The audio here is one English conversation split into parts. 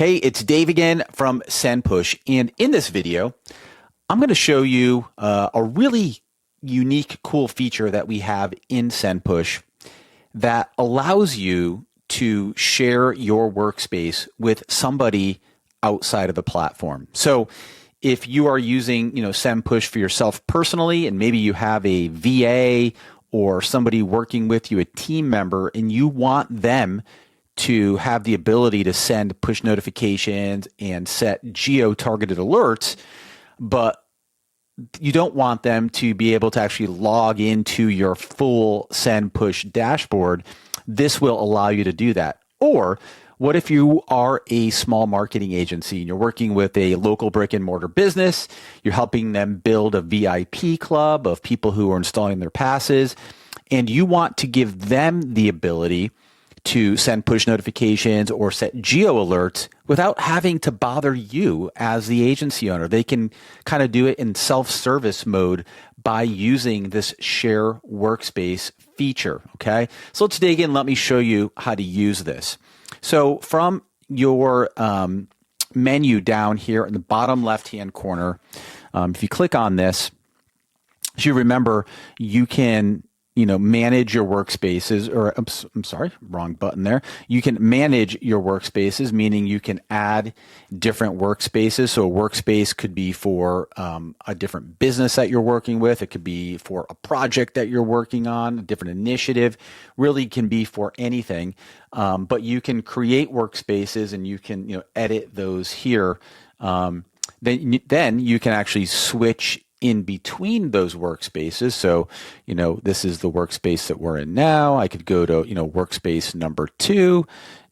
Hey, it's Dave again from Sendpush, and in this video, I'm going to show you a really unique, cool feature that we have in Sendpush that allows you to share your workspace with somebody outside of the platform. So if you are using, Sendpush for yourself personally, and maybe you have a VA or somebody working with you, a team member, and you want them to have the ability to send push notifications and set geo-targeted alerts, but you don't want them to be able to actually log into your full Sendpush dashboard, this will allow you to do that. Or what if you are a small marketing agency and you're working with a local brick and mortar business, you're helping them build a VIP club of people who are installing their passes, and you want to give them the ability to send push notifications or set geo alerts without having to bother you as the agency owner. They can kind of do it in self-service mode by using this share workspace feature. Okay, so let's dig in. Let me show you how to use this. So from your menu down here in the bottom left-hand corner, if you click on this, as you remember, you can manage your workspaces, or I'm sorry, wrong button there. You can manage your workspaces, meaning you can add different workspaces. So a workspace could be for a different business that you're working with. It could be for a project that you're working on, a different initiative, really can be for anything. But you can create workspaces and you can, edit those here. Then you can actually switch in between those workspaces. So, this is the workspace that we're in now. I could go to, workspace number 2,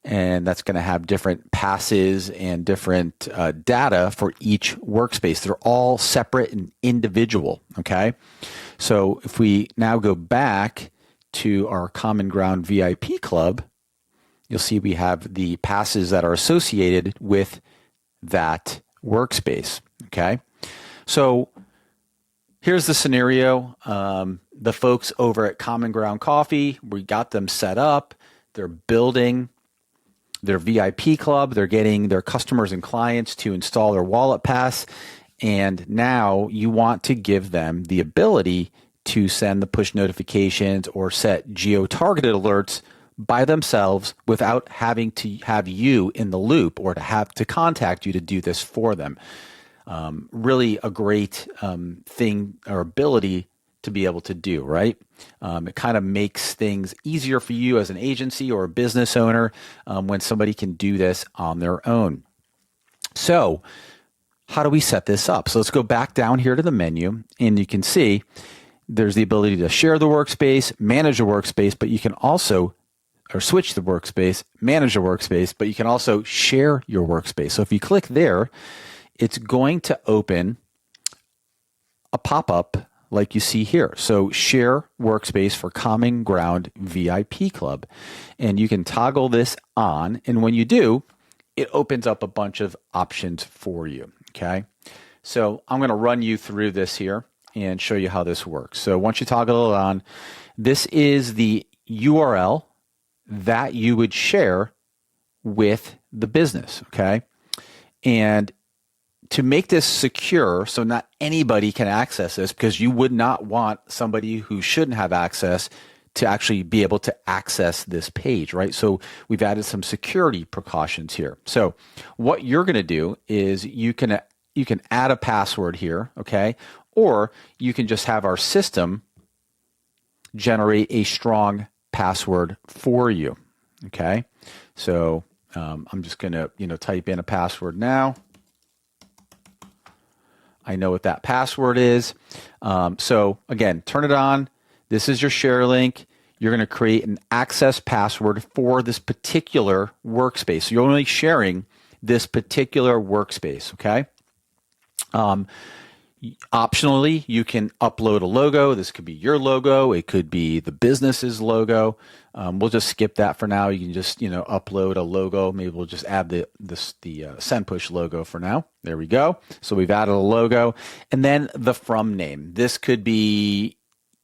and that's going to have different passes and different data for each workspace. They're all separate and individual. Okay. So if we now go back to our Common Ground VIP club, you'll see we have the passes that are associated with that workspace. Okay. So here's the scenario. The folks over at Common Ground Coffee, we got them set up. They're building their VIP club. They're getting their customers and clients to install their wallet pass. And now you want to give them the ability to send the push notifications or set geo-targeted alerts by themselves without having to have you in the loop or to have to contact you to do this for them. Really a great thing or ability to be able to do, right? It kind of makes things easier for you as an agency or a business owner when somebody can do this on their own. So how do we set this up? So let's go back down here to the menu, and you can see there's the ability to share the workspace, manage a workspace, but you can also switch the workspace, manage a workspace, but you can also share your workspace. So if you click there, it's going to open a pop-up like you see here. So share workspace for Common Ground VIP Club. And you can toggle this on. And when you do, it opens up a bunch of options for you. Okay. So I'm going to run you through this here and show you how this works. So once you toggle it on, this is the URL that you would share with the business. Okay. And to make this secure, so not anybody can access this, because you would not want somebody who shouldn't have access to actually be able to access this page, right? So we've added some security precautions here. So what you're going to do is you can add a password here, okay? Or you can just have our system generate a strong password for you, okay? So I'm just going to type in a password now. I know what that password is. So again, turn it on. This is your share link. You're going to create an access password for this particular workspace. So you're only sharing this particular workspace, okay? Optionally, you can upload a logo. This could be your logo. It could be the business's logo. We'll just skip that for now. You can just upload a logo. Maybe we'll just add the Sendpush logo for now. There we go. So we've added a logo, and then the from name. This could be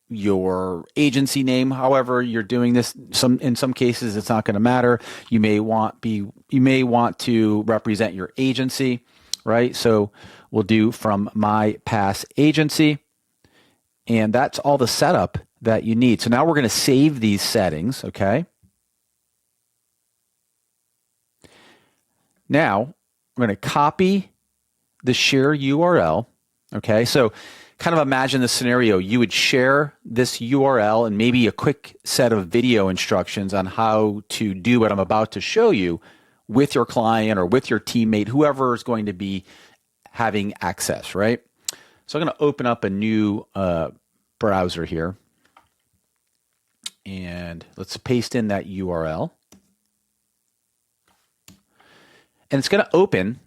your agency name. However, you're doing this. In some cases, it's not going to matter. You may want to represent your agency, right? So we'll do from my past agency, and that's all the setup that you need. So now we're going to save these settings, okay? Now we're going to copy the share URL, okay? So kind of imagine the scenario. You would share this URL and maybe a quick set of video instructions on how to do what I'm about to show you with your client or with your teammate, whoever is going to be having access, right? So I'm going to open up a new browser here, and let's paste in that URL. And it's going to open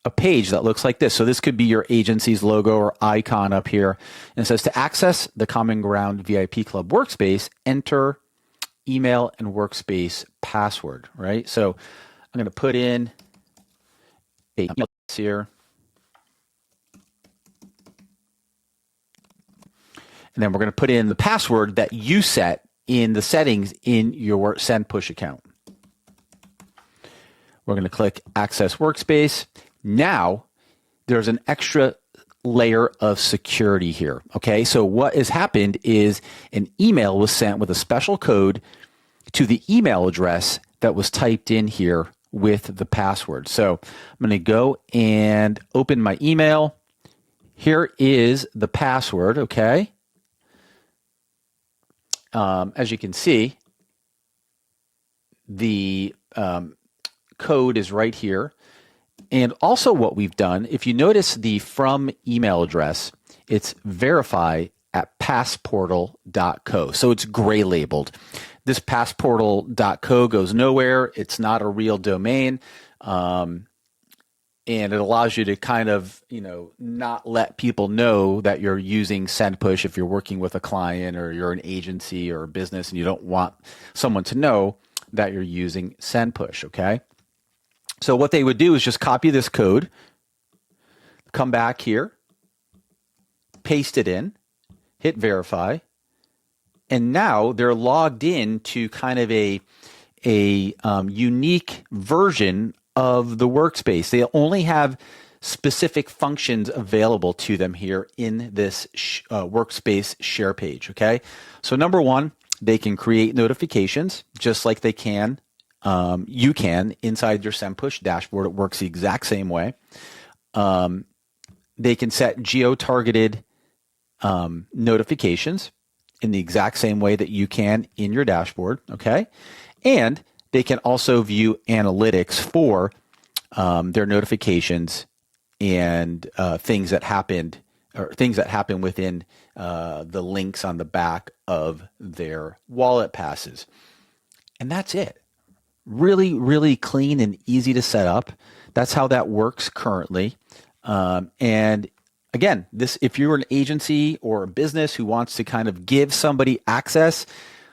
a page that looks like this. So this could be your agency's logo or icon up here. And it says, to access the Common Ground VIP Club workspace, enter email and workspace password, right? So I'm going to put in a email here. And then we're going to put in the password that you set in the settings in your Sendpush account. We're going to click Access Workspace. Now, there's an extra layer of security here, okay? So what has happened is an email was sent with a special code to the email address that was typed in here with the password. So I'm going to go and open my email. Here is the password, okay? As you can see, the code is right here. And also what we've done, if you notice the from email address, it's verify@passportal.co. So it's gray labeled. This passportal.co goes nowhere. It's not a real domain. And it allows you to kind of, not let people know that you're using Sendpush if you're working with a client or you're an agency or a business and you don't want someone to know that you're using Sendpush, okay? So what they would do is just copy this code, come back here, paste it in, hit verify, and now they're logged in to kind of a unique version of the workspace. They only have specific functions available to them here in this workspace share page, okay? So number one, they can create notifications just like they can. You can inside your Sendpush dashboard. It works the exact same way. They can set geo-targeted notifications in the exact same way that you can in your dashboard, okay? And they can also view analytics for their notifications and things that happened or things that happen within the links on the back of their wallet passes. And that's it. Really, really clean and easy to set up. That's how that works currently. And again, if you're an agency or a business who wants to kind of give somebody access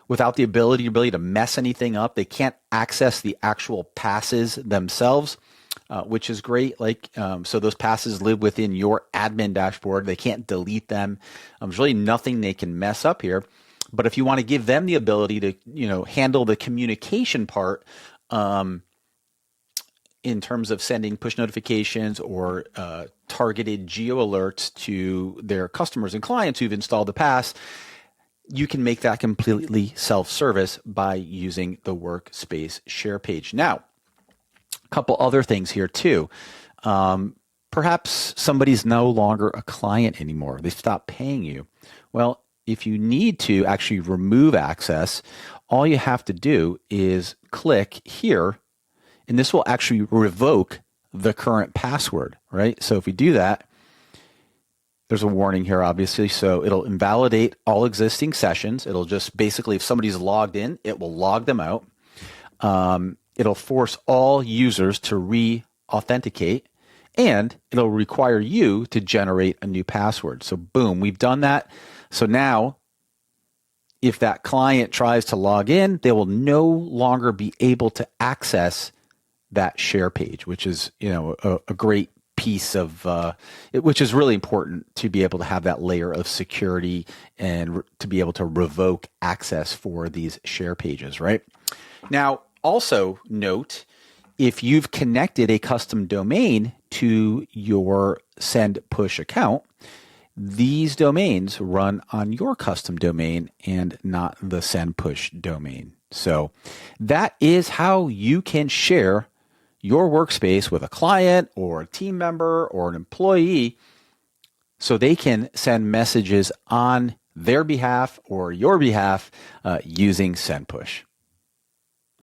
without the ability to mess anything up, they can't access the actual passes themselves, which is great. So those passes live within your admin dashboard. They can't delete them. There's really nothing they can mess up here. But if you want to give them the ability to, handle the communication part in terms of sending push notifications or targeted geo alerts to their customers and clients who've installed the pass, you can make that completely self-service by using the workspace share page. Now, a couple other things here too. Perhaps somebody's no longer a client anymore. They stopped paying you. Well, if you need to actually remove access, all you have to do is click here, and this will actually revoke the current password, right? So if we do that, there's a warning here, obviously. So it'll invalidate all existing sessions. It'll just basically, if somebody's logged in, it will log them out. It'll force all users to re-authenticate, and it'll require you to generate a new password. So boom, we've done that. So now, if that client tries to log in, they will no longer be able to access that share page, which is, a great piece of which is really important to be able to have that layer of security and to be able to revoke access for these share pages, right? Now, also note, if you've connected a custom domain to your Sendpush account, these domains run on your custom domain and not the Sendpush domain. So that is how you can share your workspace with a client or a team member or an employee so they can send messages on their behalf or your behalf using Sendpush.